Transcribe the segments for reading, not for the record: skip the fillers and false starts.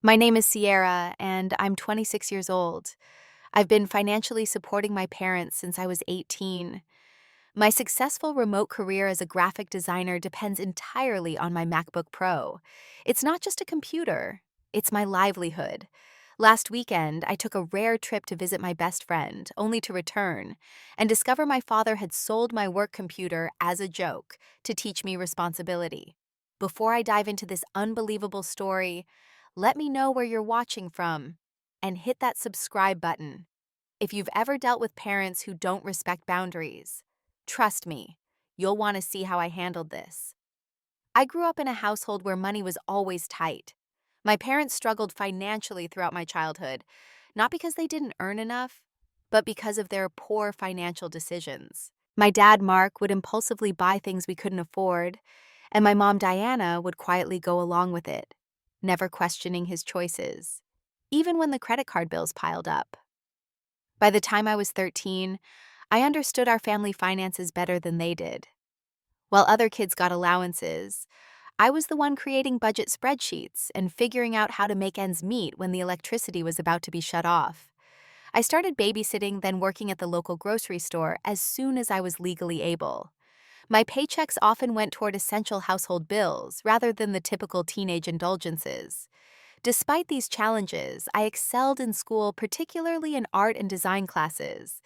My name is Sierra, and I'm 26 years old. I've been financially supporting my parents since I was 18. My successful remote career as a graphic designer depends entirely on my MacBook Pro. It's not just a computer, it's my livelihood. Last weekend, I took a rare trip to visit my best friend, only to return and discover my father had sold my work computer as a joke to teach me responsibility. Before I dive into this unbelievable story, let me know where you're watching from and hit that subscribe button. If you've ever dealt with parents who don't respect boundaries, trust me, you'll want to see how I handled this. I grew up in a household where money was always tight. My parents struggled financially throughout my childhood, not because they didn't earn enough, but because of their poor financial decisions. My dad, Mark, would impulsively buy things we couldn't afford, and my mom, Diana, would quietly go along with it, never questioning his choices, even when the credit card bills piled up. By the time I was 13, I understood our family finances better than they did. While other kids got allowances, I was the one creating budget spreadsheets and figuring out how to make ends meet when the electricity was about to be shut off. I started babysitting, then working at the local grocery store as soon as I was legally able. My paychecks often went toward essential household bills rather than the typical teenage indulgences. Despite these challenges, I excelled in school, particularly in art and design classes.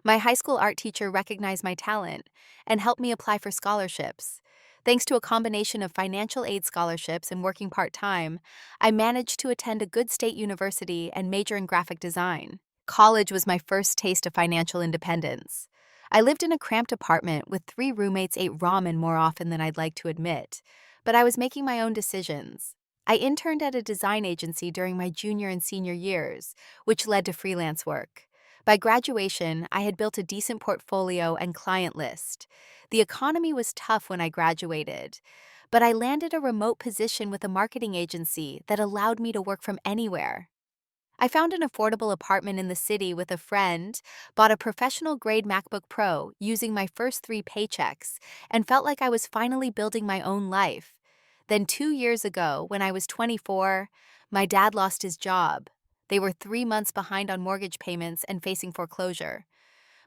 My high school art teacher recognized my talent and helped me apply for scholarships. Thanks to a combination of financial aid scholarships and working part-time, I managed to attend a good state university and major in graphic design. College was my first taste of financial independence. I lived in a cramped apartment with 3 roommates, ate ramen more often than I'd like to admit, but I was making my own decisions. I interned at a design agency during my junior and senior years, which led to freelance work. By graduation, I had built a decent portfolio and client list. The economy was tough when I graduated, but I landed a remote position with a marketing agency that allowed me to work from anywhere. I found an affordable apartment in the city with a friend, bought a professional grade MacBook Pro using my first 3 paychecks, and felt like I was finally building my own life. Then 2 years ago, when I was 24, my dad lost his job. They were 3 months behind on mortgage payments and facing foreclosure.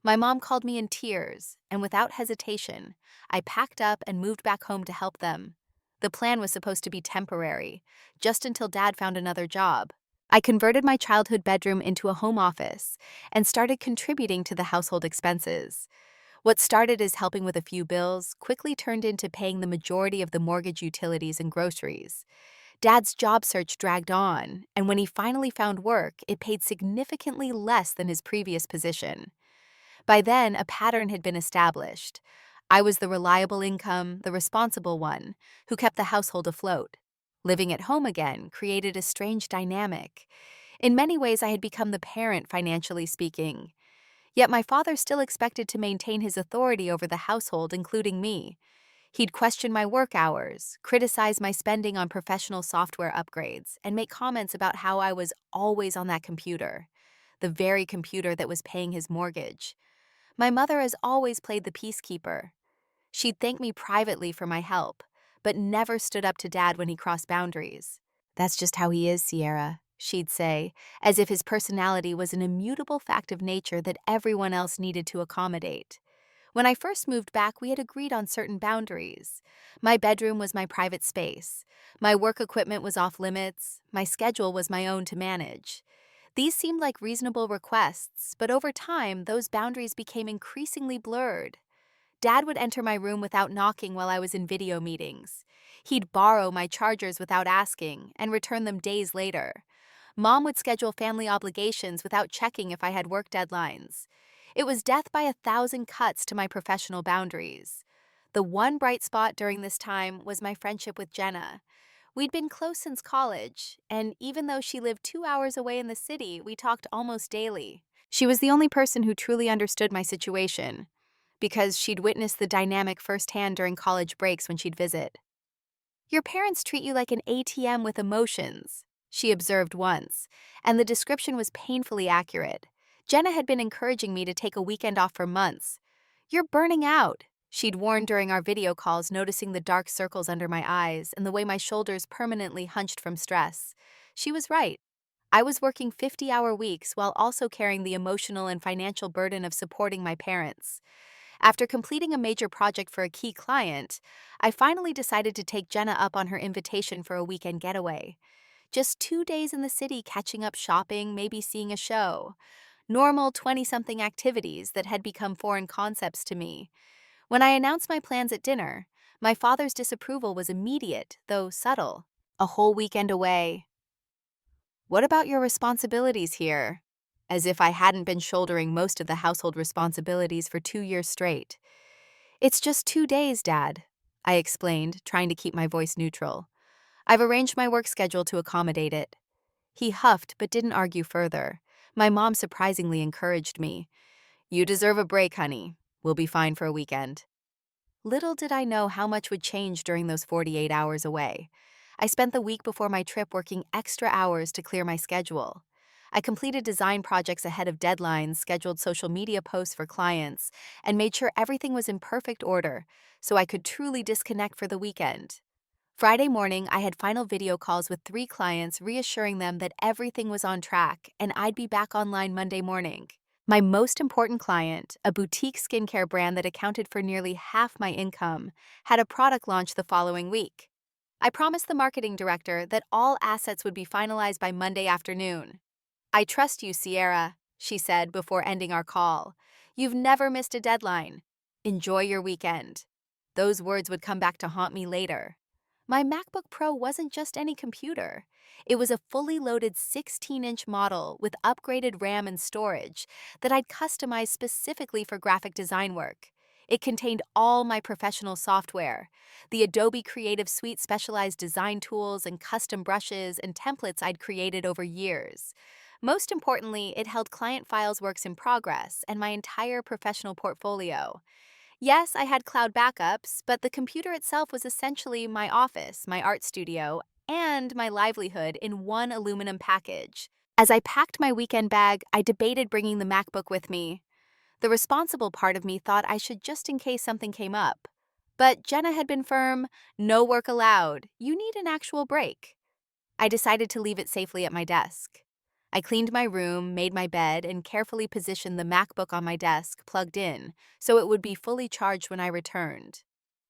My mom called me in tears, and without hesitation, I packed up and moved back home to help them. The plan was supposed to be temporary, just until Dad found another job. I converted my childhood bedroom into a home office and started contributing to the household expenses. What started as helping with a few bills quickly turned into paying the majority of the mortgage, utilities, and groceries. Dad's job search dragged on, and when he finally found work, it paid significantly less than his previous position. By then, a pattern had been established. I was the reliable income, the responsible one, who kept the household afloat. Living at home again created a strange dynamic. In many ways, I had become the parent, financially speaking. Yet my father still expected to maintain his authority over the household, including me. He'd question my work hours, criticize my spending on professional software upgrades, and make comments about how I was always on that computer, the very computer that was paying his mortgage. My mother has always played the peacekeeper. She'd thank me privately for my help, but never stood up to Dad when he crossed boundaries. "That's just how he is, Sierra," she'd say, as if his personality was an immutable fact of nature that everyone else needed to accommodate. When I first moved back, we had agreed on certain boundaries. My bedroom was my private space. My work equipment was off limits. My schedule was my own to manage. These seemed like reasonable requests, but over time, those boundaries became increasingly blurred. Dad would enter my room without knocking while I was in video meetings. He'd borrow my chargers without asking and return them days later. Mom would schedule family obligations without checking if I had work deadlines. It was death by 1,000 cuts to my professional boundaries. The one bright spot during this time was my friendship with Jenna. We'd been close since college, and even though she lived 2 hours away in the city, we talked almost daily. She was the only person who truly understood my situation, because she'd witnessed the dynamic firsthand during college breaks when she'd visit. "Your parents treat you like an ATM with emotions," she observed once, and the description was painfully accurate. Jenna had been encouraging me to take a weekend off for months. "You're burning out," she'd warned during our video calls, noticing the dark circles under my eyes and the way my shoulders permanently hunched from stress. She was right. I was working 50-hour weeks while also carrying the emotional and financial burden of supporting my parents. After completing a major project for a key client, I finally decided to take Jenna up on her invitation for a weekend getaway. Just 2 days in the city catching up shopping, maybe seeing a show. Normal 20-something activities that had become foreign concepts to me. When I announced my plans at dinner, my father's disapproval was immediate, though subtle. A whole weekend away. What about your responsibilities here? As if I hadn't been shouldering most of the household responsibilities for 2 years straight. It's just 2 days, Dad, I explained, trying to keep my voice neutral. I've arranged my work schedule to accommodate it. He huffed but didn't argue further. My mom surprisingly encouraged me. You deserve a break, honey. We'll be fine for a weekend. Little did I know how much would change during those 48 hours away. I spent the week before my trip working extra hours to clear my schedule. I completed design projects ahead of deadlines, scheduled social media posts for clients, and made sure everything was in perfect order so I could truly disconnect for the weekend. Friday morning, I had final video calls with 3 clients, reassuring them that everything was on track and I'd be back online Monday morning. My most important client, a boutique skincare brand that accounted for nearly half my income, had a product launch the following week. I promised the marketing director that all assets would be finalized by Monday afternoon. I trust you, Sierra, she said before ending our call. You've never missed a deadline. Enjoy your weekend. Those words would come back to haunt me later. My MacBook Pro wasn't just any computer. It was a fully loaded 16-inch model with upgraded RAM and storage that I'd customized specifically for graphic design work. It contained all my professional software, the Adobe Creative Suite specialized design tools and custom brushes and templates I'd created over years. Most importantly, it held client files, works in progress, and my entire professional portfolio. Yes, I had cloud backups, but the computer itself was essentially my office, my art studio, and my livelihood in one aluminum package. As I packed my weekend bag, I debated bringing the MacBook with me. The responsible part of me thought I should just in case something came up. But Jenna had been firm, no work allowed, you need an actual break. I decided to leave it safely at my desk. I cleaned my room, made my bed, and carefully positioned the MacBook on my desk, plugged in, so it would be fully charged when I returned.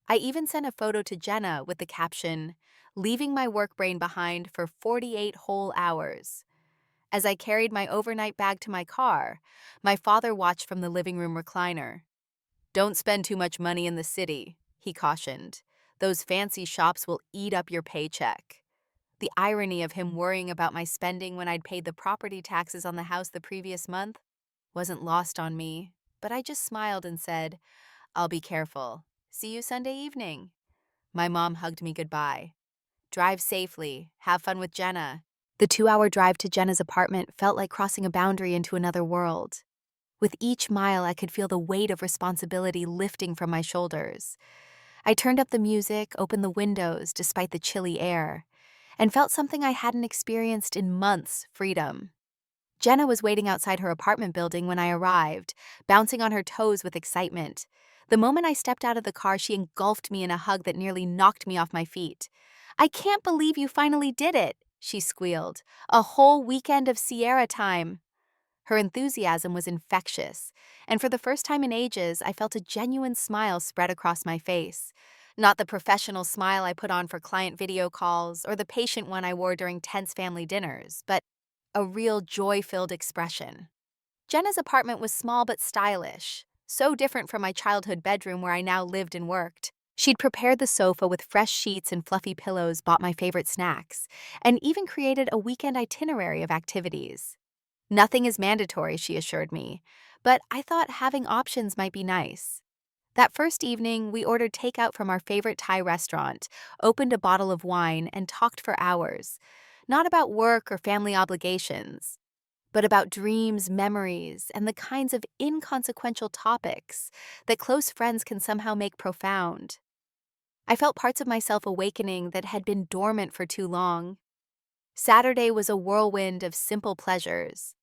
I even sent a photo to Jenna with the caption, "Leaving my work brain behind for 48 whole hours." As I carried my overnight bag to my car, my father watched from the living room recliner. "Don't spend too much money in the city," he cautioned. "Those fancy shops will eat up your paycheck." The irony of him worrying about my spending when I'd paid the property taxes on the house the previous month wasn't lost on me, but I just smiled and said, "I'll be careful. See you Sunday evening." My mom hugged me goodbye. "Drive safely. Have fun with Jenna." The 2-hour drive to Jenna's apartment felt like crossing a boundary into another world. With each mile, I could feel the weight of responsibility lifting from my shoulders. I turned up the music, opened the windows despite the chilly air, and felt something I hadn't experienced in months: freedom. Jenna was waiting outside her apartment building when I arrived, bouncing on her toes with excitement. The moment I stepped out of the car, she engulfed me in a hug that nearly knocked me off my feet. "I can't believe you finally did it," she squealed. "A whole weekend of Sierra time." Her enthusiasm was infectious, and for the first time in ages, I felt a genuine smile spread across my face. Not the professional smile I put on for client video calls or the patient one I wore during tense family dinners, but a real joy-filled expression. Jenna's apartment was small but stylish, so different from my childhood bedroom where I now lived and worked. She'd prepared the sofa with fresh sheets and fluffy pillows, bought my favorite snacks, and even created a weekend itinerary of activities. "Nothing is mandatory," she assured me, but I thought having options might be nice. That first evening, we ordered takeout from our favorite Thai restaurant, opened a bottle of wine, and talked for hours. Not about work or family obligations, but about dreams, memories, and the kinds of inconsequential topics that close friends can somehow make profound. I felt parts of myself awakening that had been dormant for too long. Saturday was a whirlwind of simple pleasures.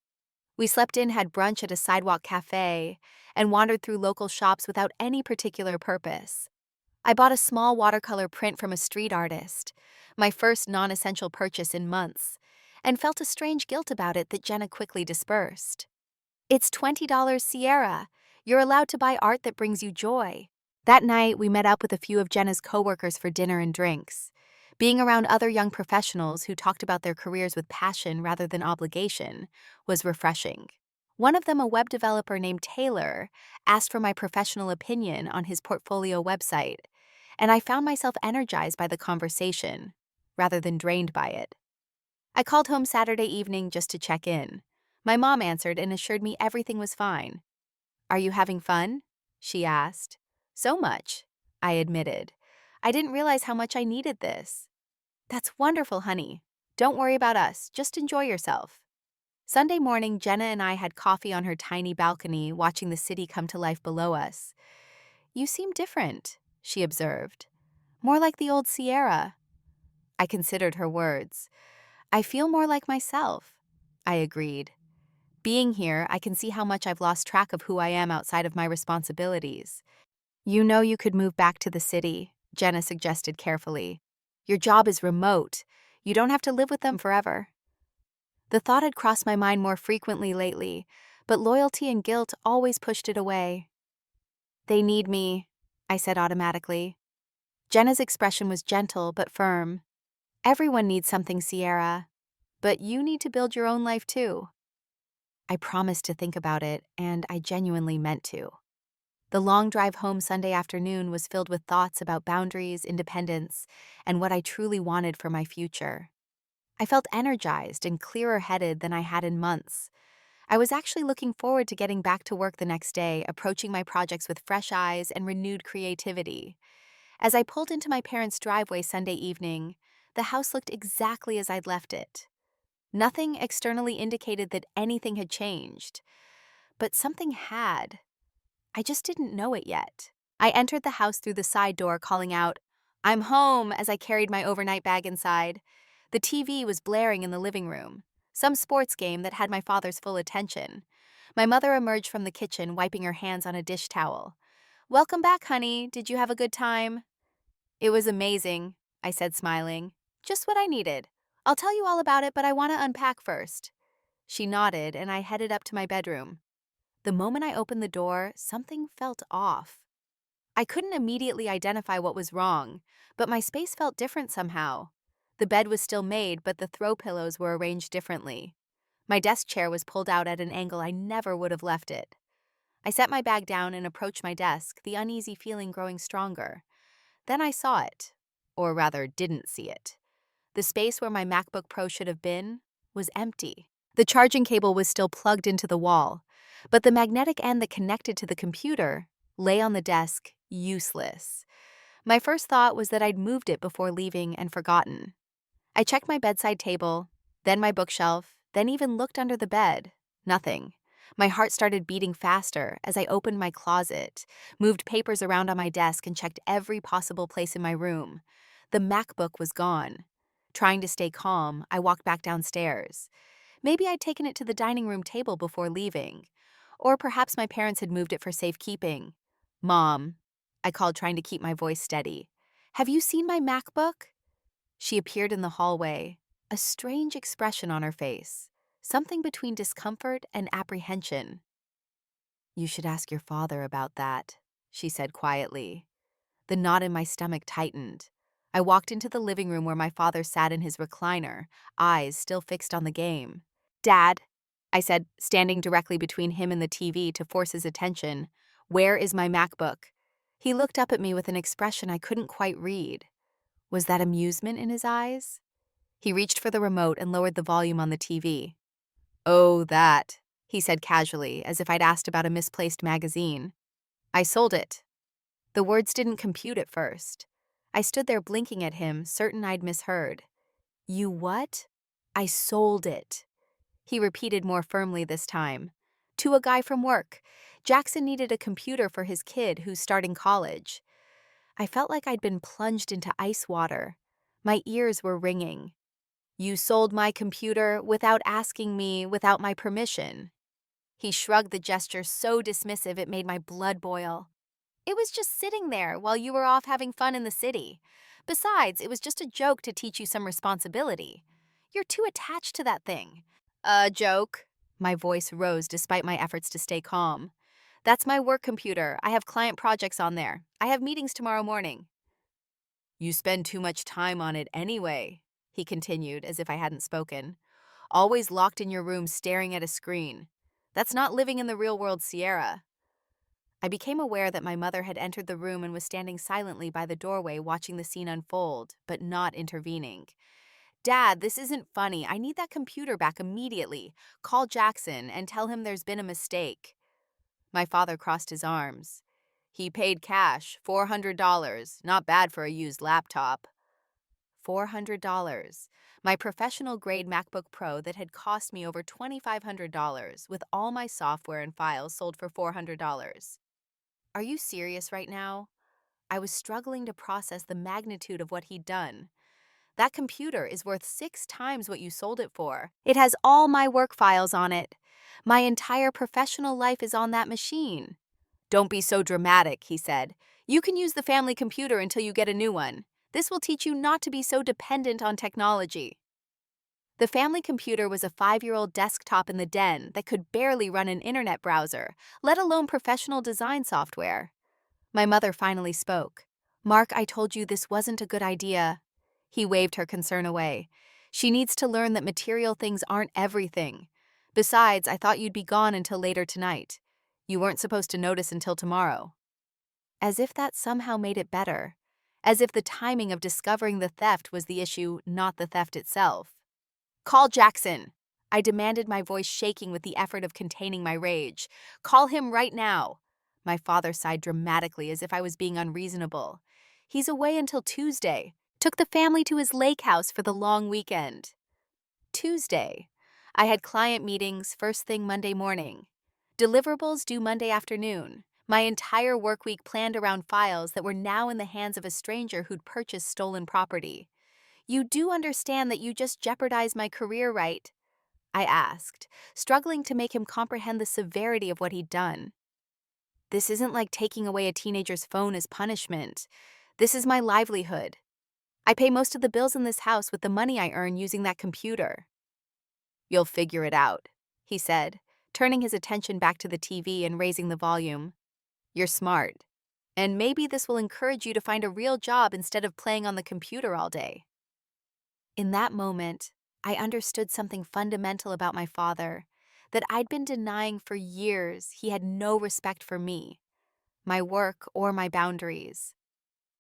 We slept in, had brunch at a sidewalk cafe, and wandered through local shops without any particular purpose. I bought a small watercolor print from a street artist, my first non-essential purchase in months, and felt a strange guilt about it that Jenna quickly dispersed. It's $20, Sierra. You're allowed to buy art that brings you joy. That night, we met up with a few of Jenna's coworkers for dinner and drinks. Being around other young professionals who talked about their careers with passion rather than obligation was refreshing. One of them, a web developer named Taylor, asked for my professional opinion on his portfolio website, and I found myself energized by the conversation rather than drained by it. I called home Saturday evening just to check in. My mom answered and assured me everything was fine. "Are you having fun?" she asked. "So much," I admitted. "I didn't realize how much I needed this." "That's wonderful, honey. Don't worry about us. Just enjoy yourself." Sunday morning, Jenna and I had coffee on her tiny balcony, watching the city come to life below us. "You seem different," she observed. "More like the old Sierra." I considered her words. "I feel more like myself," I agreed. "Being here, I can see how much I've lost track of who I am outside of my responsibilities." "You know you could move back to the city," Jenna suggested carefully. "Your job is remote. You don't have to live with them forever." The thought had crossed my mind more frequently lately, but loyalty and guilt always pushed it away. "They need me," I said automatically. Jenna's expression was gentle but firm. "Everyone needs something, Sierra. But you need to build your own life too." I promised to think about it, and I genuinely meant to. The long drive home Sunday afternoon was filled with thoughts about boundaries, independence, and what I truly wanted for my future. I felt energized and clearer-headed than I had in months. I was actually looking forward to getting back to work the next day, approaching my projects with fresh eyes and renewed creativity. As I pulled into my parents' driveway Sunday evening, the house looked exactly as I'd left it. Nothing externally indicated that anything had changed, but something had. I just didn't know it yet. I entered the house through the side door, calling out, "I'm home," as I carried my overnight bag inside. The TV was blaring in the living room, some sports game that had my father's full attention. My mother emerged from the kitchen, wiping her hands on a dish towel. "Welcome back, honey. Did you have a good time?" "It was amazing," I said, smiling. "Just what I needed. I'll tell you all about it, but I want to unpack first." She nodded, and I headed up to my bedroom. The moment I opened the door, something felt off. I couldn't immediately identify what was wrong, but my space felt different somehow. The bed was still made, but the throw pillows were arranged differently. My desk chair was pulled out at an angle I never would have left it. I set my bag down and approached my desk, the uneasy feeling growing stronger. Then I saw it, or rather didn't see it. The space where my MacBook Pro should have been was empty. The charging cable was still plugged into the wall, but the magnetic end that connected to the computer lay on the desk, useless. My first thought was that I'd moved it before leaving and forgotten. I checked my bedside table, then my bookshelf, then even looked under the bed. Nothing. My heart started beating faster as I opened my closet, moved papers around on my desk, and checked every possible place in my room. The MacBook was gone. Trying to stay calm, I walked back downstairs. Maybe I'd taken it to the dining room table before leaving. Or perhaps my parents had moved it for safekeeping. "Mom," I called, trying to keep my voice steady. "Have you seen my MacBook?" She appeared in the hallway, a strange expression on her face, something between discomfort and apprehension. "You should ask your father about that," she said quietly. The knot in my stomach tightened. I walked into the living room where my father sat in his recliner, eyes still fixed on the game. "Dad," I said, standing directly between him and the TV to force his attention, "where is my MacBook?" He looked up at me with an expression I couldn't quite read. Was that amusement in his eyes? He reached for the remote and lowered the volume on the TV. "Oh, that," he said casually, as if I'd asked about a misplaced magazine. "I sold it." The words didn't compute at first. I stood there blinking at him, certain I'd misheard. "You what?" "I sold it," he repeated more firmly this time. "To a guy from work. Jackson needed a computer for his kid who's starting college." I felt like I'd been plunged into ice water. My ears were ringing. "You sold my computer without asking me, without my permission." He shrugged, the gesture so dismissive it made my blood boil. "It was just sitting there while you were off having fun in the city. Besides, it was just a joke to teach you some responsibility. You're too attached to that thing. A joke. My voice rose despite my efforts to stay calm. That's my work computer. I have client projects on there. I have meetings tomorrow morning. You spend too much time on it anyway, he continued as if I hadn't spoken. Always locked in your room staring at a screen. That's not living in the real world, Sierra. I became aware that my mother had entered the room and was standing silently by the doorway watching the scene unfold, but not intervening. Dad, this isn't funny. I need that computer back immediately. Call Jackson and tell him there's been a mistake. My father crossed his arms. He paid cash, $400. Not bad for a used laptop. $400. My professional grade MacBook Pro that had cost me over $2,500 with all my software and files sold for $400. Are you serious right now? I was struggling to process the magnitude of what he'd done. That computer is worth 6 times what you sold it for. It has all my work files on it. My entire professional life is on that machine. Don't be so dramatic, he said. You can use the family computer until you get a new one. This will teach you not to be so dependent on technology. The family computer was a 5-year-old desktop in the den that could barely run an internet browser, let alone professional design software. My mother finally spoke. Mark, I told you this wasn't a good idea. He waved her concern away. She needs to learn that material things aren't everything. Besides, I thought you'd be gone until later tonight. You weren't supposed to notice until tomorrow. As if that somehow made it better. As if the timing of discovering the theft was the issue, not the theft itself. Call Jackson! I demanded, my voice shaking with the effort of containing my rage. Call him right now! My father sighed dramatically as if I was being unreasonable. He's away until Tuesday. Took the family to his lake house for the long weekend. Tuesday. I had client meetings first thing Monday morning. Deliverables due Monday afternoon. My entire work week planned around files that were now in the hands of a stranger who'd purchased stolen property. You do understand that you just jeopardized my career, right? I asked, struggling to make him comprehend the severity of what he'd done. This isn't like taking away a teenager's phone as punishment. This is my livelihood. I pay most of the bills in this house with the money I earn using that computer. You'll figure it out, he said, turning his attention back to the TV and raising the volume. You're smart. And maybe this will encourage you to find a real job instead of playing on the computer all day. In that moment, I understood something fundamental about my father that I'd been denying for years. He had no respect for me, my work, or my boundaries.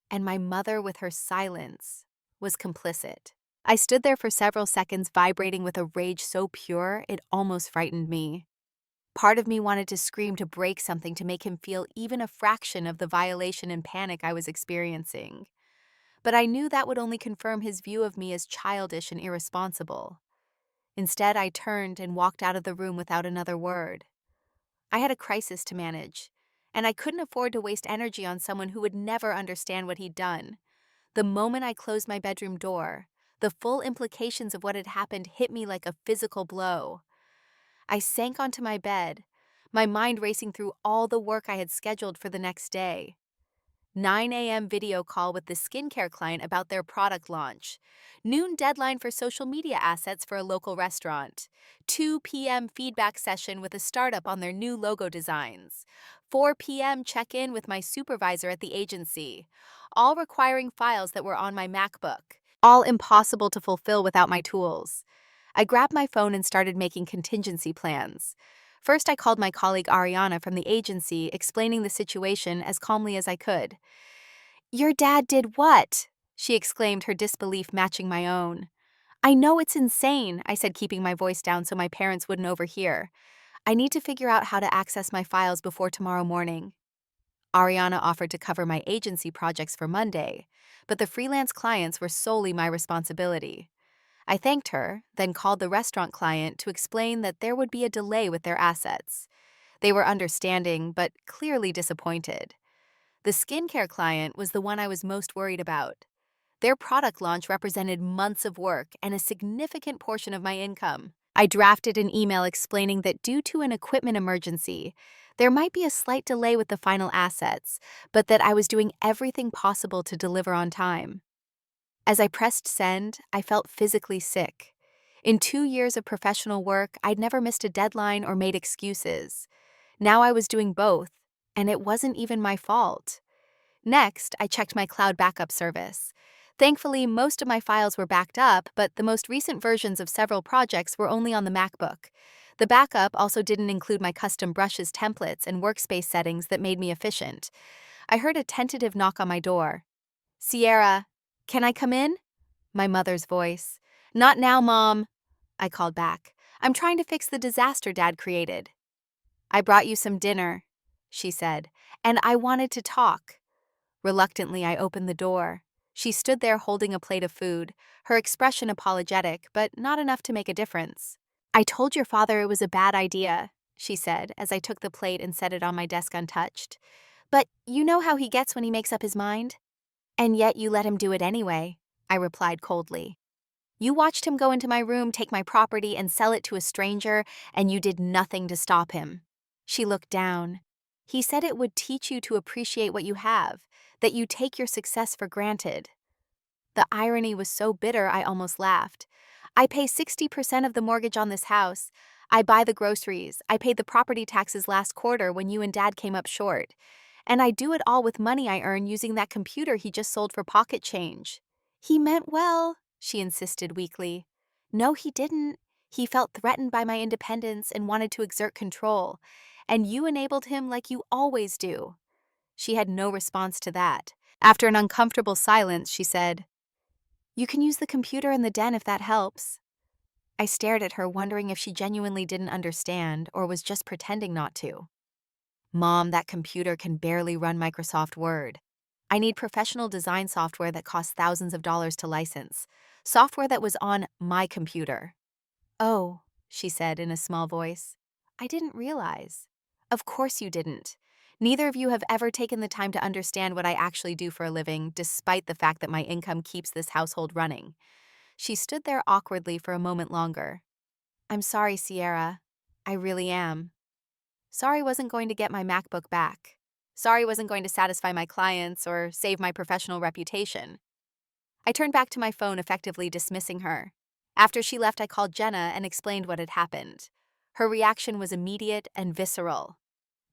And my mother, with her silence, was complicit. I stood there for several seconds, vibrating with a rage so pure it almost frightened me. Part of me wanted to scream to break something to make him feel even a fraction of the violation and panic I was experiencing. But I knew that would only confirm his view of me as childish and irresponsible. Instead, I turned and walked out of the room without another word. I had a crisis to manage, and I couldn't afford to waste energy on someone who would never understand what he'd done. The moment I closed my bedroom door, the full implications of what had happened hit me like a physical blow. I sank onto my bed, my mind racing through all the work I had scheduled for the next day. 9 a.m. video call with the skincare client about their product launch. Noon deadline for social media assets for a local restaurant. 2 p.m. feedback session with a startup on their new logo designs. 4 p.m. check-in with my supervisor at the agency. All requiring files that were on my MacBook. All impossible to fulfill without my tools. I grabbed my phone and started making contingency plans. First, I called my colleague Ariana from the agency, explaining the situation as calmly as I could. Your dad did what? She exclaimed, her disbelief matching my own. I know it's insane, I said, keeping my voice down so my parents wouldn't overhear. I need to figure out how to access my files before tomorrow morning. Ariana offered to cover my agency projects for Monday, but the freelance clients were solely my responsibility. I thanked her, then called the restaurant client to explain that there would be a delay with their assets. They were understanding, but clearly disappointed. The skincare client was the one I was most worried about. Their product launch represented months of work and a significant portion of my income. I drafted an email explaining that due to an equipment emergency, there might be a slight delay with the final assets, but that I was doing everything possible to deliver on time. As I pressed send, I felt physically sick. In 2 years of professional work, I'd never missed a deadline or made excuses. Now I was doing both, and it wasn't even my fault. Next, I checked my cloud backup service. Thankfully, most of my files were backed up, but the most recent versions of several projects were only on the Macbook. The backup also didn't include my custom brushes, templates, and workspace settings that made me efficient. I heard a tentative knock on my door. "Sierra, can I come in?" My mother's voice. "Not now, Mom," I called back. "I'm trying to fix the disaster Dad created." "I brought you some dinner," she said, "and I wanted to talk." Reluctantly, I opened the door. She stood there holding a plate of food, her expression apologetic, but not enough to make a difference. "I told your father it was a bad idea," she said as I took the plate and set it on my desk untouched. "But you know how he gets when he makes up his mind." "And yet you let him do it anyway," I replied coldly. "You watched him go into my room, take my property, and sell it to a stranger, and you did nothing to stop him." She looked down. "He said it would teach you to appreciate what you have, that you take your success for granted." The irony was so bitter I almost laughed. "I pay 60% of the mortgage on this house. I buy the groceries. I paid the property taxes last quarter when you and Dad came up short. And I do it all with money I earn using that computer he just sold for pocket change." "He meant well," she insisted weakly. "No, he didn't. He felt threatened by my independence and wanted to exert control. And you enabled him like you always do." She had no response to that. After an uncomfortable silence, she said, "You can use the computer in the den if that helps." I stared at her, wondering if she genuinely didn't understand or was just pretending not to. "Mom, that computer can barely run Microsoft Word. I need professional design software that costs thousands of dollars to license. Software that was on my computer." "Oh," she said in a small voice. "I didn't realize." "Of course you didn't. Neither of you have ever taken the time to understand what I actually do for a living, despite the fact that my income keeps this household running." She stood there awkwardly for a moment longer. "I'm sorry, Sierra. I really am. Sorry wasn't going to get my MacBook back. Sorry wasn't going to satisfy my clients or save my professional reputation." I turned back to my phone, effectively dismissing her. After she left, I called Jenna and explained what had happened. Her reaction was immediate and visceral.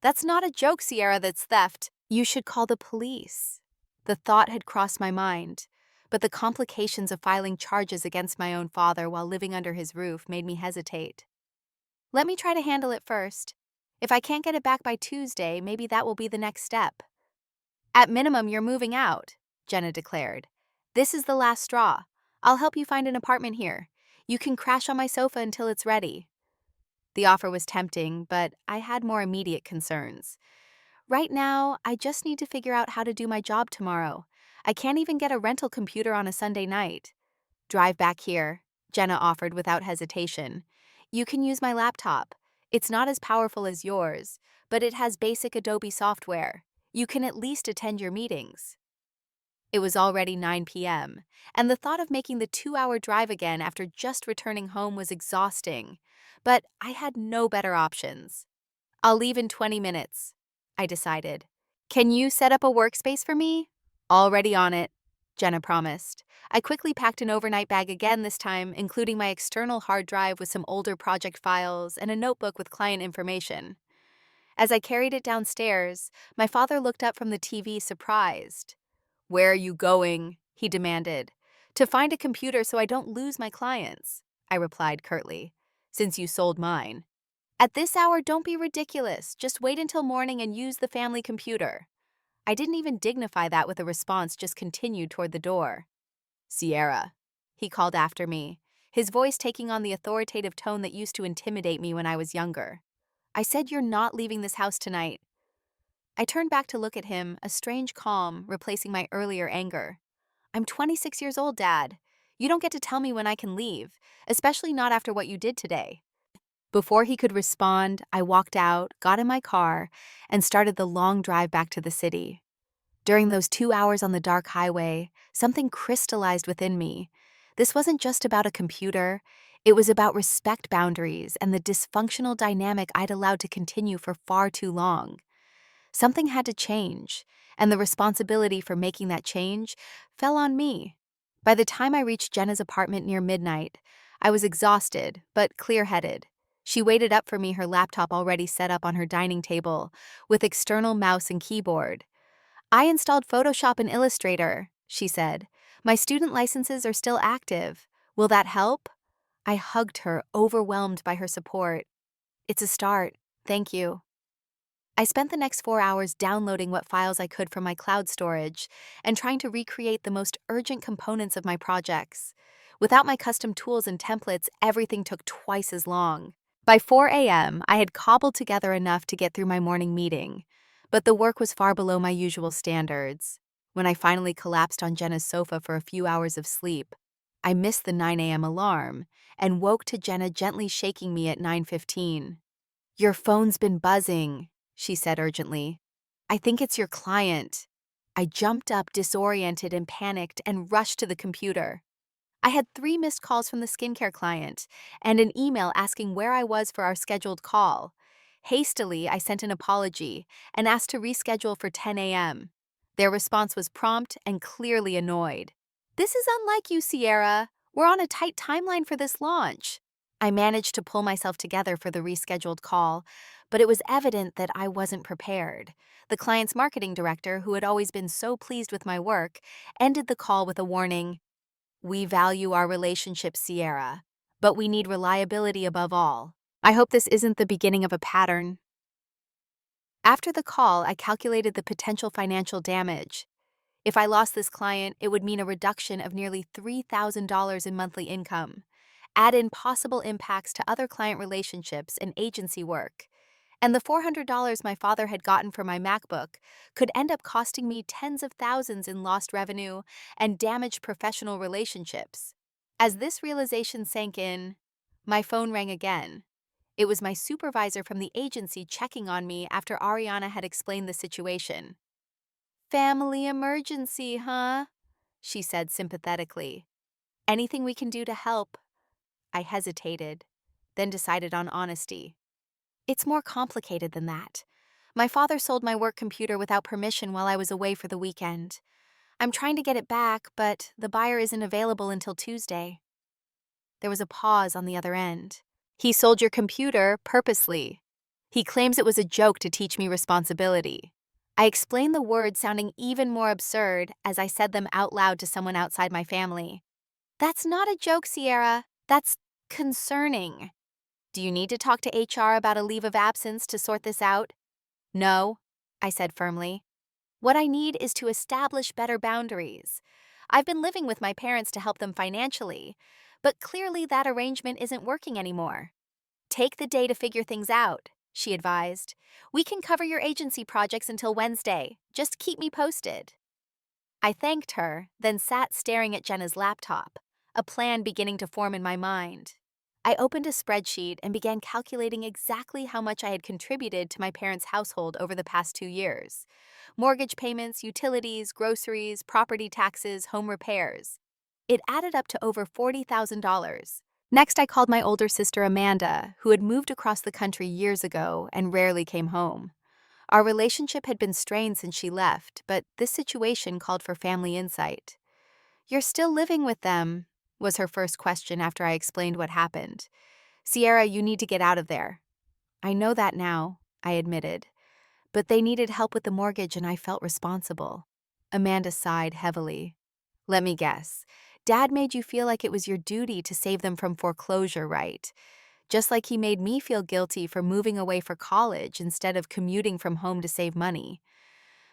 "That's not a joke, Sierra, that's theft. You should call the police." The thought had crossed my mind, but the complications of filing charges against my own father while living under his roof made me hesitate. "Let me try to handle it first. If I can't get it back by Tuesday, maybe that will be the next step." "At minimum, you're moving out," Jenna declared. "This is the last straw. I'll help you find an apartment here. You can crash on my sofa until it's ready." The offer was tempting, but I had more immediate concerns. Right now, I just need to figure out how to do my job tomorrow. I can't even get a rental computer on a Sunday night. "Drive back here," Jenna offered without hesitation. "You can use my laptop. It's not as powerful as yours, but it has basic Adobe software. You can at least attend your meetings." It was already 9 p.m., and the thought of making the 2-hour drive again after just returning home was exhausting. But I had no better options. "I'll leave in 20 minutes, I decided. "Can you set up a workspace for me?" "Already on it," Jenna promised. I quickly packed an overnight bag again, this time including my external hard drive with some older project files and a notebook with client information. As I carried it downstairs, my father looked up from the TV, surprised. "Where are you going?" he demanded. "To find a computer so I don't lose my clients," I replied curtly. "Since you sold mine." "At this hour, don't be ridiculous. Just wait until morning and use the family computer." I didn't even dignify that with a response, just continued toward the door. "Sierra," he called after me, his voice taking on the authoritative tone that used to intimidate me when I was younger. "I said you're not leaving this house tonight." I turned back to look at him, a strange calm replacing my earlier anger. "I'm 26 years old, Dad. You don't get to tell me when I can leave, especially not after what you did today." Before he could respond, I walked out, got in my car, and started the long drive back to the city. During those 2 hours on the dark highway, something crystallized within me. This wasn't just about a computer. It was about respect boundaries and the dysfunctional dynamic I'd allowed to continue for far too long. Something had to change, and the responsibility for making that change fell on me. By the time I reached Jenna's apartment near midnight, I was exhausted, but clear-headed. She waited up for me, her laptop already set up on her dining table, with external mouse and keyboard. "I installed Photoshop and Illustrator," she said. "My student licenses are still active. Will that help?" I hugged her, overwhelmed by her support. "It's a start. Thank you." I spent the next 4 hours downloading what files I could from my cloud storage and trying to recreate the most urgent components of my projects. Without my custom tools and templates, everything took twice as long. By 4 a.m., I had cobbled together enough to get through my morning meeting, but the work was far below my usual standards. When I finally collapsed on Jenna's sofa for a few hours of sleep, I missed the 9 a.m. alarm and woke to Jenna gently shaking me at 9:15. "Your phone's been buzzing," she said urgently. "I think it's your client." I jumped up, disoriented and panicked, and rushed to the computer. I had 3 missed calls from the skincare client and an email asking where I was for our scheduled call. Hastily, I sent an apology and asked to reschedule for 10 a.m. Their response was prompt and clearly annoyed. "This is unlike you, Sierra. We're on a tight timeline for this launch." I managed to pull myself together for the rescheduled call, but it was evident that I wasn't prepared. The client's marketing director, who had always been so pleased with my work, ended the call with a warning. "We value our relationship, Sierra, but we need reliability above all. I hope this isn't the beginning of a pattern." After the call, I calculated the potential financial damage. If I lost this client, it would mean a reduction of nearly $3,000 in monthly income. Add in possible impacts to other client relationships and agency work, and the $400 my father had gotten for my Macbook could end up costing me tens of thousands in lost revenue and damaged professional relationships. As this realization sank in, my phone rang again. It was my supervisor from the agency checking on me after Ariana had explained the situation. "Family emergency, huh?" she said sympathetically. "Anything we can do to help?" I hesitated, then decided on honesty. "It's more complicated than that. My father sold my work computer without permission while I was away for the weekend. I'm trying to get it back, but the buyer isn't available until Tuesday." There was a pause on the other end. "He sold your computer purposely. He claims it was a joke to teach me responsibility." I explained the words sounding even more absurd as I said them out loud to someone outside my family. "That's not a joke, Sierra. That's concerning. Do you need to talk to HR about a leave of absence to sort this out?" "No," I said firmly. "What I need is to establish better boundaries. I've been living with my parents to help them financially, but clearly that arrangement isn't working anymore." "Take the day to figure things out," she advised. "We can cover your agency projects until Wednesday. Just keep me posted." I thanked her, then sat staring at Jenna's laptop, a plan beginning to form in my mind. I opened a spreadsheet and began calculating exactly how much I had contributed to my parents' household over the past 2 years. Mortgage payments, utilities, groceries, property taxes, home repairs. It added up to over $40,000. Next, I called my older sister Amanda, who had moved across the country years ago and rarely came home. Our relationship had been strained since she left, but this situation called for family insight. "You're still living with them?" was her first question after I explained what happened. "Sierra, you need to get out of there." "I know that now," I admitted, "but they needed help with the mortgage and I felt responsible." Amanda sighed heavily. "Let me guess. Dad made you feel like it was your duty to save them from foreclosure, right? Just like he made me feel guilty for moving away for college instead of commuting from home to save money."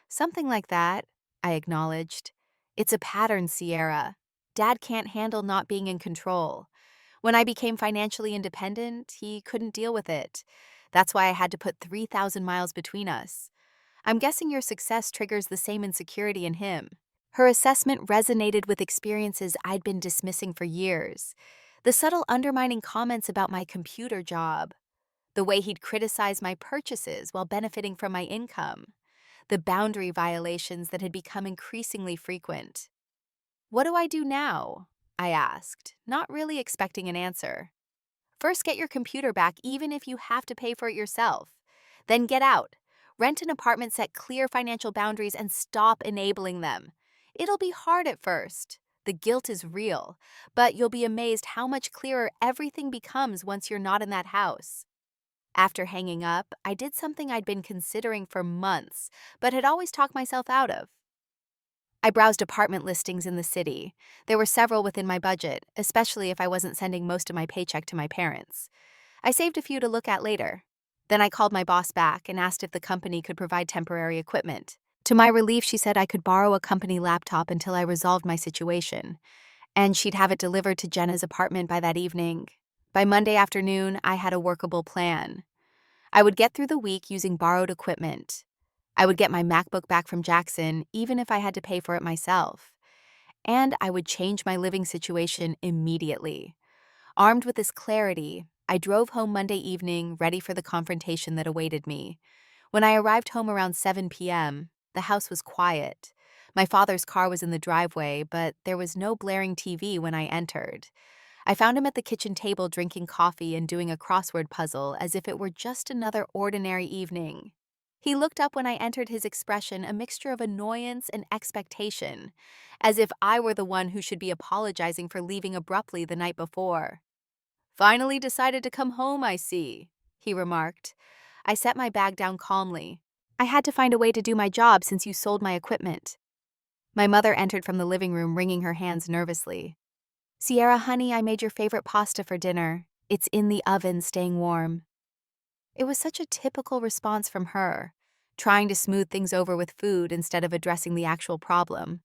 "Something like that," I acknowledged. "It's a pattern, Sierra. Dad can't handle not being in control. When I became financially independent, he couldn't deal with it. That's why I had to put 3,000 miles between us. I'm guessing your success triggers the same insecurity in him." Her assessment resonated with experiences I'd been dismissing for years. The subtle undermining comments about my computer job, the way he'd criticize my purchases while benefiting from my income, the boundary violations that had become increasingly frequent. "What do I do now?" I asked, not really expecting an answer. "First, get your computer back, even if you have to pay for it yourself. Then get out. Rent an apartment, set clear financial boundaries, and stop enabling them. It'll be hard at first, The guilt is real, but you'll be amazed how much clearer everything becomes once you're not in that house. After hanging up, I did something I'd been considering for months, but had always talked myself out of. I browsed apartment listings in the city. There were several within my budget, especially if I wasn't sending most of my paycheck to my parents. I saved a few to look at later. Then I called my boss back and asked if the company could provide temporary equipment. To my relief, she said I could borrow a company laptop until I resolved my situation, and she'd have it delivered to Jenna's apartment by that evening. By Monday afternoon, I had a workable plan. I would get through the week using borrowed equipment. I would get my MacBook back from Jackson, even if I had to pay for it myself. And I would change my living situation immediately. Armed with this clarity, I drove home Monday evening, ready for the confrontation that awaited me. When I arrived home around 7 p.m., the house was quiet. My father's car was in the driveway, but there was no blaring TV when I entered. I found him at the kitchen table drinking coffee and doing a crossword puzzle as if it were just another ordinary evening. He looked up when I entered, his expression a mixture of annoyance and expectation, as if I were the one who should be apologizing for leaving abruptly the night before. "Finally decided to come home, I see," he remarked. I set my bag down calmly. "I had to find a way to do my job since you sold my equipment." My mother entered from the living room, wringing her hands nervously. "Sierra, honey, I made your favorite pasta for dinner. It's in the oven, staying warm." It was such a typical response from her, trying to smooth things over with food instead of addressing the actual problem.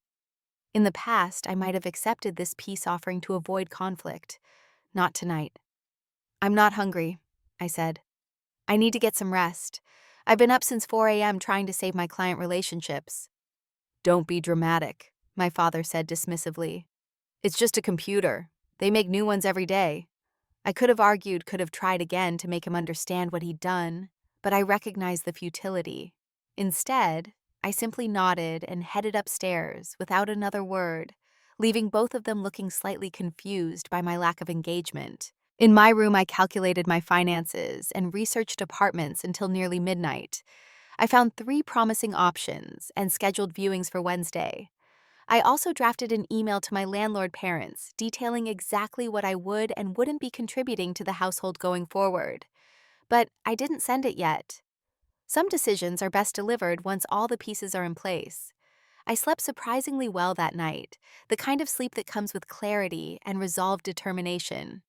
In the past, I might have accepted this peace offering to avoid conflict. Not tonight. "I'm not hungry," I said. "I need to get some rest. I've been up since 4 a.m. trying to save my client relationships." "Don't be dramatic," my father said dismissively. "It's just a computer. They make new ones every day." I could have argued, could have tried again to make him understand what he'd done, but I recognized the futility. Instead, I simply nodded and headed upstairs without another word, leaving both of them looking slightly confused by my lack of engagement. In my room, I calculated my finances and researched apartments until nearly midnight. I found 3 promising options and scheduled viewings for Wednesday. I also drafted an email to my landlord parents detailing exactly what I would and wouldn't be contributing to the household going forward. But I didn't send it yet. Some decisions are best delivered once all the pieces are in place. I slept surprisingly well that night, the kind of sleep that comes with clarity and resolved determination.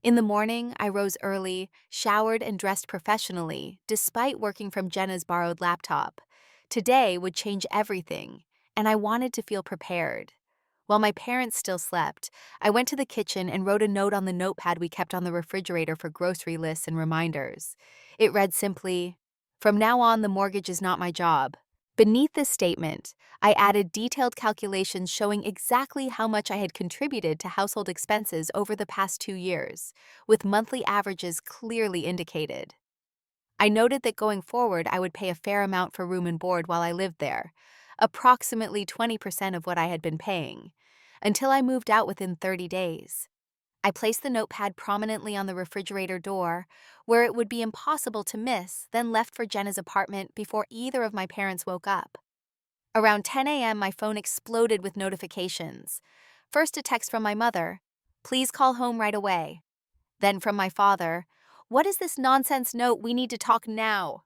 In the morning, I rose early, showered and dressed professionally, despite working from Jenna's borrowed laptop. Today would change everything, and I wanted to feel prepared. While my parents still slept, I went to the kitchen and wrote a note on the notepad we kept on the refrigerator for grocery lists and reminders. It read simply, "From now on, the mortgage is not my job." Beneath this statement, I added detailed calculations showing exactly how much I had contributed to household expenses over the past 2 years, with monthly averages clearly indicated. I noted that going forward, I would pay a fair amount for room and board while I lived there, approximately 20% of what I had been paying, until I moved out within 30 days. I placed the notepad prominently on the refrigerator door, where it would be impossible to miss, then left for Jenna's apartment before either of my parents woke up. Around 10 a.m., my phone exploded with notifications. First, a text from my mother, "Please call home right away." Then from my father, "What is this nonsense note? We need to talk now."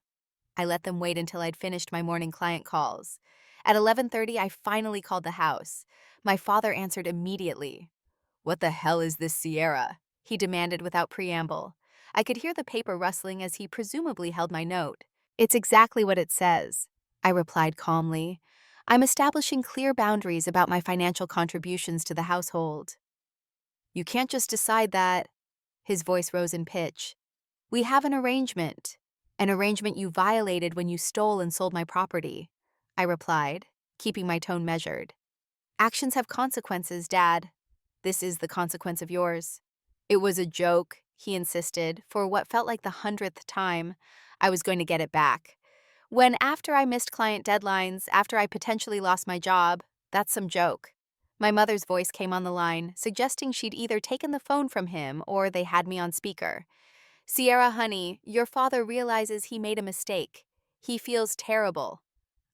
I let them wait until I'd finished my morning client calls. At 11:30, I finally called the house. My father answered immediately. "What the hell is this, Sierra?" he demanded without preamble. I could hear the paper rustling as he presumably held my note. "It's exactly what it says," I replied calmly. "I'm establishing clear boundaries about my financial contributions to the household." "You can't just decide that." His voice rose in pitch. "We have an arrangement you violated when you stole and sold my property," I replied, keeping my tone measured. "Actions have consequences, Dad. This is the consequence of yours." "It was a joke," he insisted, for what felt like the 100th time. I was going to get it back. When after I missed client deadlines, after I potentially lost my job, that's some joke. My mother's voice came on the line, suggesting she'd either taken the phone from him or they had me on speaker. "Sierra, honey, your father realizes he made a mistake. He feels terrible."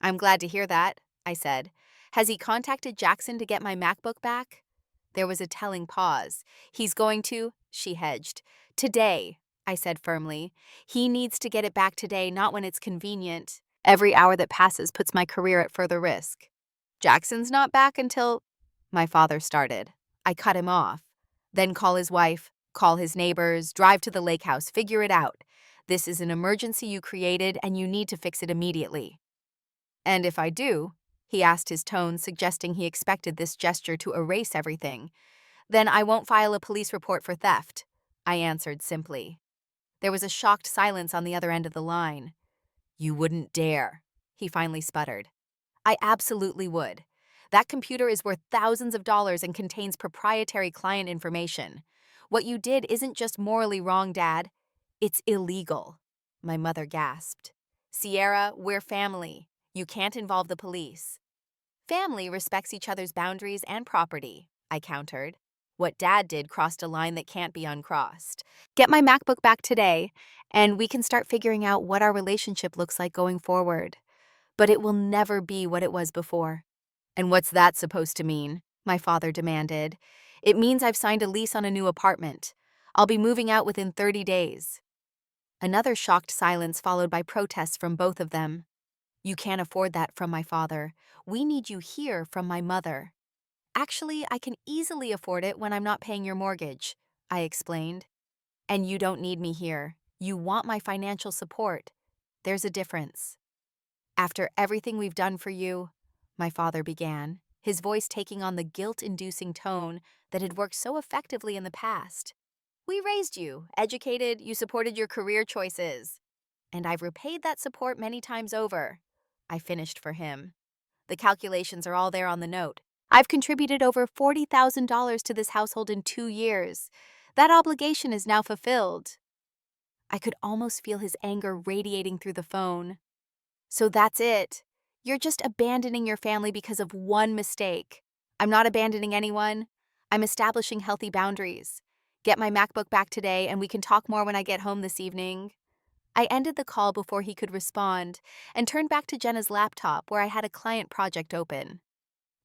"I'm glad to hear that," I said. Has he contacted Jackson to get my MacBook back? There was a telling pause. He's going to, she hedged. Today, I said firmly. He needs to get it back today, not when it's convenient. Every hour that passes puts my career at further risk. Jackson's not back until… My father started. I cut him off. Then call his wife, call his neighbors, drive to the lake house, figure it out. This is an emergency you created and you need to fix it immediately. And if I do, he asked, his tone suggesting he expected this gesture to erase everything, then I won't file a police report for theft, I answered simply. There was a shocked silence on the other end of the line. You wouldn't dare, he finally sputtered. I absolutely would. That computer is worth thousands of dollars and contains proprietary client information. What you did isn't just morally wrong, Dad. It's illegal. My mother gasped. Sierra, we're family. You can't involve the police. Family respects each other's boundaries and property, I countered. What Dad did crossed a line that can't be uncrossed. Get my MacBook back today, and we can start figuring out what our relationship looks like going forward. But it will never be what it was before. And what's that supposed to mean? My father demanded. It means I've signed a lease on a new apartment. I'll be moving out within 30 days. Another shocked silence followed by protests from both of them. You can't afford that, from my father. We need you here, from my mother. Actually, I can easily afford it when I'm not paying your mortgage, I explained. And you don't need me here. You want my financial support. There's a difference. After everything we've done for you, my father began, his voice taking on the guilt-inducing tone that had worked so effectively in the past. We raised you, educated, you supported your career choices. And I've repaid that support many times over. I finished for him. The calculations are all there on the note. I've contributed over $40,000 to this household in 2 years. That obligation is now fulfilled. I could almost feel his anger radiating through the phone. So that's it. You're just abandoning your family because of one mistake. I'm not abandoning anyone. I'm establishing healthy boundaries. Get my MacBook back today and we can talk more when I get home this evening. I ended the call before he could respond and turned back to Jenna's laptop where I had a client project open.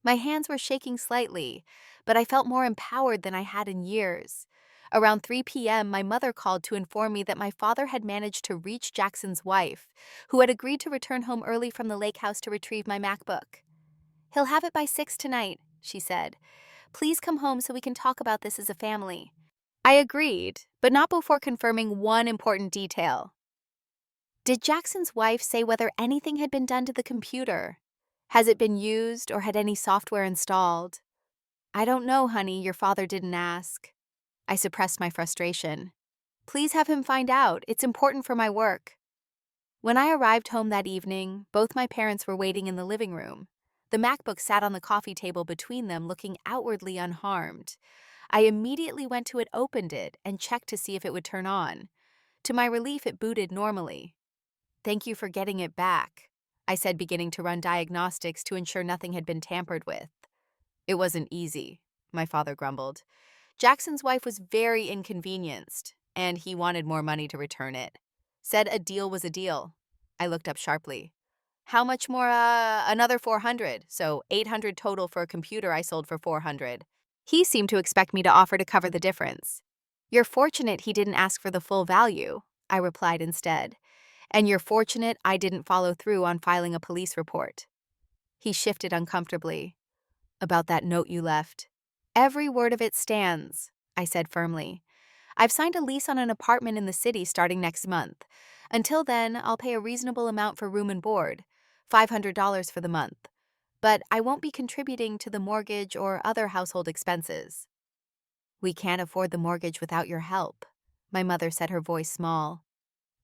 My hands were shaking slightly, but I felt more empowered than I had in years. Around 3 p.m., my mother called to inform me that my father had managed to reach Jackson's wife, who had agreed to return home early from the lake house to retrieve my MacBook. He'll have it by 6 tonight, she said. Please come home so we can talk about this as a family. I agreed, but not before confirming one important detail. Did Jackson's wife say whether anything had been done to the computer? Has it been used or had any software installed? I don't know, honey, your father didn't ask. I suppressed my frustration. Please have him find out. It's important for my work. When I arrived home that evening, both my parents were waiting in the living room. The MacBook sat on the coffee table between them, looking outwardly unharmed. I immediately went to it, opened it, and checked to see if it would turn on. To my relief, it booted normally. Thank you for getting it back, I said, beginning to run diagnostics to ensure nothing had been tampered with. It wasn't easy, my father grumbled. Jackson's wife was very inconvenienced, and he wanted more money to return it. Said a deal was a deal. I looked up sharply. How much more? Another 400, so 800 total for a computer I sold for 400. He seemed to expect me to offer to cover the difference. You're fortunate he didn't ask for the full value, I replied instead. And you're fortunate I didn't follow through on filing a police report. He shifted uncomfortably. About that note you left. Every word of it stands, I said firmly. I've signed a lease on an apartment in the city starting next month. Until then, I'll pay a reasonable amount for room and board, $500 for the month. But I won't be contributing to the mortgage or other household expenses. We can't afford the mortgage without your help, my mother said, her voice small.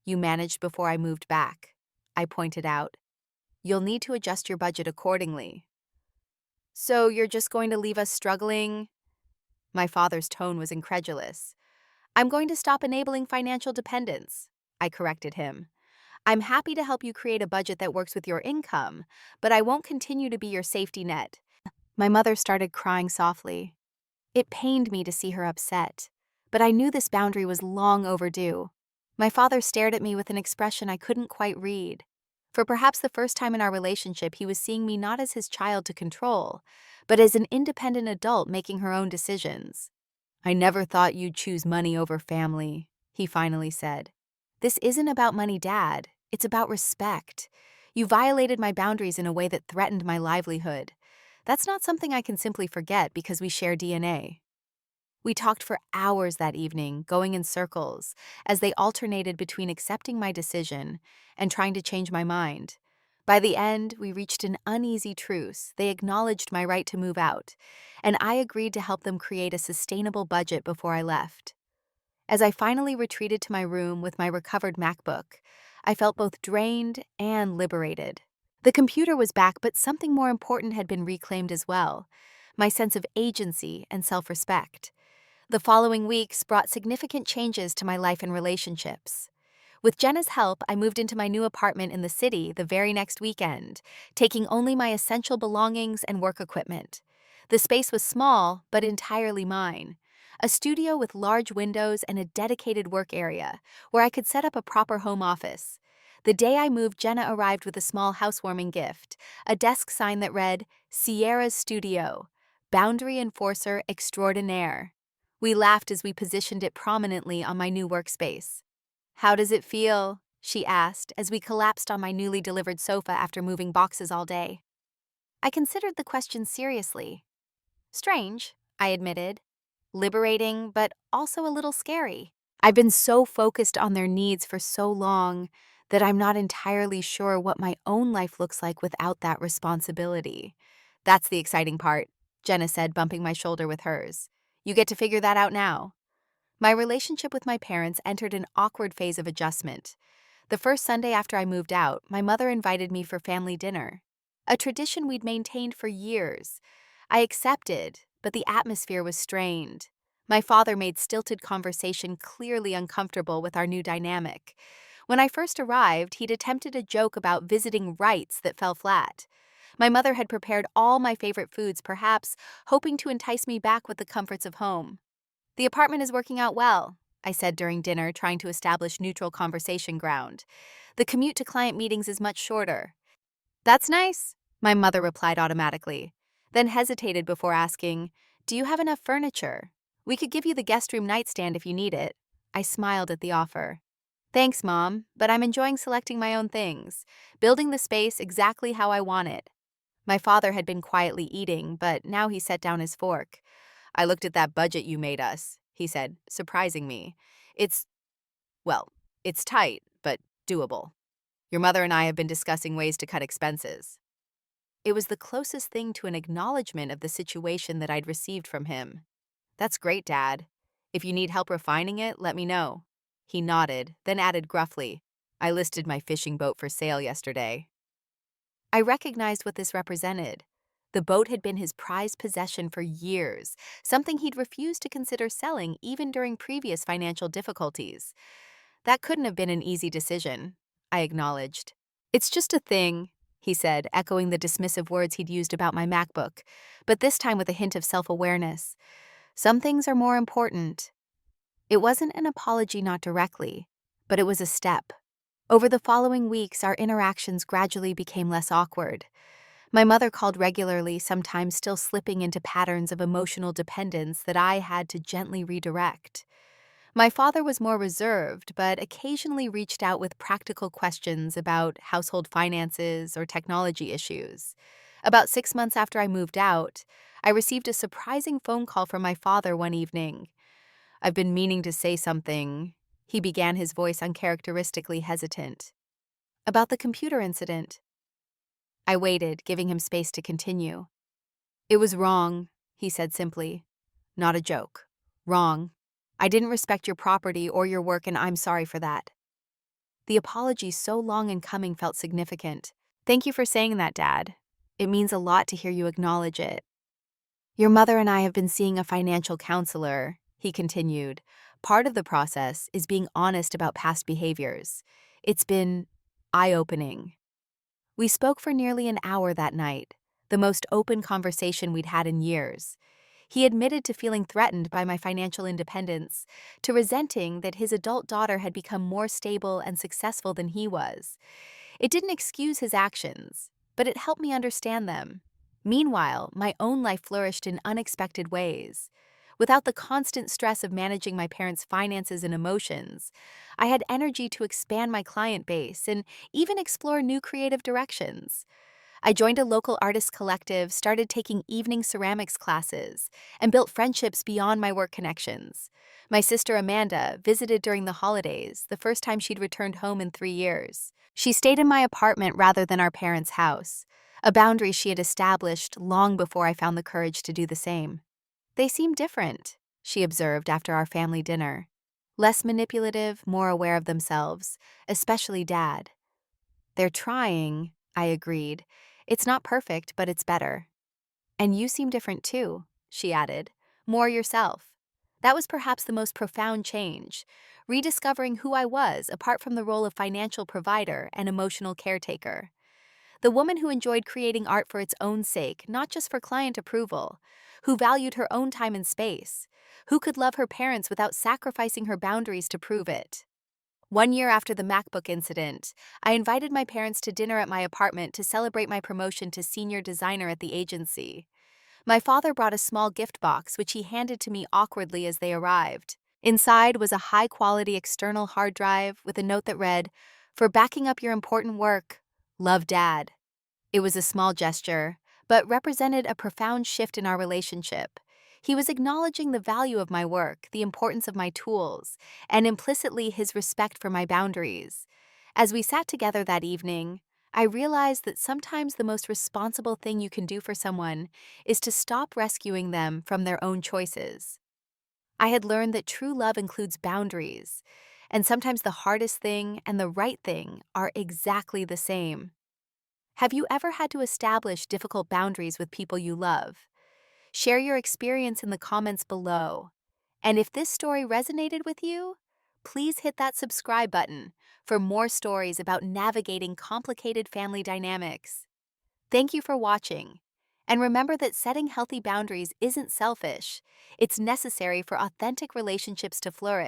You managed before I moved back, I pointed out. You'll need to adjust your budget accordingly. So you're just going to leave us struggling? My father's tone was incredulous. I'm going to stop enabling financial dependence, I corrected him. I'm happy to help you create a budget that works with your income, but I won't continue to be your safety net. My mother started crying softly. It pained me to see her upset, but I knew this boundary was long overdue. My father stared at me with an expression I couldn't quite read. For perhaps the first time in our relationship, he was seeing me not as his child to control, but as an independent adult making her own decisions. "I never thought you'd choose money over family," he finally said. "This isn't about money, Dad. It's about respect. You violated my boundaries in a way that threatened my livelihood. That's not something I can simply forget because we share DNA." We talked for hours that evening, going in circles, as they alternated between accepting my decision and trying to change my mind. By the end, we reached an uneasy truce. They acknowledged my right to move out, and I agreed to help them create a sustainable budget before I left. As I finally retreated to my room with my recovered MacBook, I felt both drained and liberated. The computer was back, but something more important had been reclaimed as well: my sense of agency and self-respect. The following weeks brought significant changes to my life and relationships. With Jenna's help, I moved into my new apartment in the city the very next weekend, taking only my essential belongings and work equipment. The space was small, but entirely mine. A studio with large windows and a dedicated work area, where I could set up a proper home office. The day I moved, Jenna arrived with a small housewarming gift, a desk sign that read, "Sierra's Studio, Boundary Enforcer Extraordinaire." We laughed as we positioned it prominently on my new workspace. "How does it feel?" she asked as we collapsed on my newly delivered sofa after moving boxes all day. I considered the question seriously. "Strange," I admitted. "Liberating, but also a little scary. I've been so focused on their needs for so long that I'm not entirely sure what my own life looks like without that responsibility." "That's the exciting part," Jenna said, bumping my shoulder with hers. "You get to figure that out now." My relationship with my parents entered an awkward phase of adjustment. The first Sunday after I moved out, my mother invited me for family dinner, a tradition we'd maintained for years. I accepted, but the atmosphere was strained. My father made stilted conversation clearly uncomfortable with our new dynamic. When I first arrived, he'd attempted a joke about visiting rites that fell flat. My mother had prepared all my favorite foods, perhaps hoping to entice me back with the comforts of home. "The apartment is working out well," I said during dinner, trying to establish neutral conversation ground. "The commute to client meetings is much shorter." "That's nice," my mother replied automatically, then hesitated before asking, "Do you have enough furniture? We could give you the guest room nightstand if you need it." I smiled at the offer. "Thanks, Mom, but I'm enjoying selecting my own things, building the space exactly how I want it." My father had been quietly eating, but now he set down his fork. "I looked at that budget you made us," he said, surprising me. It's, well, it's tight, but doable. Your mother and I have been discussing ways to cut expenses." It was the closest thing to an acknowledgement of the situation that I'd received from him. "That's great, Dad. If you need help refining it, let me know." He nodded, then added gruffly, "I listed my fishing boat for sale yesterday." I recognized what this represented. The boat had been his prized possession for years, something he'd refused to consider selling even during previous financial difficulties. "That couldn't have been an easy decision," I acknowledged. "It's just a thing," he said, echoing the dismissive words he'd used about my MacBook, but this time with a hint of self-awareness. "Some things are more important." It wasn't an apology, not directly, but it was a step. Over the following weeks, our interactions gradually became less awkward. My mother called regularly, sometimes still slipping into patterns of emotional dependence that I had to gently redirect. My father was more reserved, but occasionally reached out with practical questions about household finances or technology issues. About 6 months after I moved out, I received a surprising phone call from my father one evening. "I've been meaning to say something," he began, his voice uncharacteristically hesitant. "About the computer incident." I waited, giving him space to continue. "It was wrong," he said simply. "Not a joke. Wrong. I didn't respect your property or your work, and I'm sorry for that." The apology, so long in coming, felt significant. "Thank you for saying that, Dad. It means a lot to hear you acknowledge it." "Your mother and I have been seeing a financial counselor," he continued. "Part of the process is being honest about past behaviors. It's been eye-opening." We spoke for nearly an hour that night, the most open conversation we'd had in years. He admitted to feeling threatened by my financial independence, to resenting that his adult daughter had become more stable and successful than he was. It didn't excuse his actions, but it helped me understand them. Meanwhile, my own life flourished in unexpected ways. Without the constant stress of managing my parents' finances and emotions, I had energy to expand my client base and even explore new creative directions. I joined a local artist collective, started taking evening ceramics classes, and built friendships beyond my work connections. My sister Amanda visited during the holidays, the first time she'd returned home in 3 years. She stayed in my apartment rather than our parents' house, a boundary she had established long before I found the courage to do the same. They seem different, she observed after our family dinner. Less manipulative, more aware of themselves, especially Dad. They're trying, I agreed. It's not perfect, but it's better. And you seem different too, she added. More yourself. That was perhaps the most profound change, rediscovering who I was apart from the role of financial provider and emotional caretaker. The woman who enjoyed creating art for its own sake, not just for client approval, who valued her own time and space, who could love her parents without sacrificing her boundaries to prove it. 1 year after the Macbook incident, I invited my parents to dinner at my apartment to celebrate my promotion to senior designer at the agency. My father brought a small gift box, which he handed to me awkwardly as they arrived. Inside was a high-quality external hard drive with a note that read, "For backing up your important work, love, Dad." It was a small gesture, but represented a profound shift in our relationship. He was acknowledging the value of my work, the importance of my tools, and implicitly his respect for my boundaries. As we sat together that evening, I realized that sometimes the most responsible thing you can do for someone is to stop rescuing them from their own choices. I had learned that true love includes boundaries, and sometimes the hardest thing and the right thing are exactly the same. Have you ever had to establish difficult boundaries with people you love? Share your experience in the comments below. And if this story resonated with you, please hit that subscribe button for more stories about navigating complicated family dynamics. Thank you for watching. And remember that setting healthy boundaries isn't selfish, it's necessary for authentic relationships to flourish.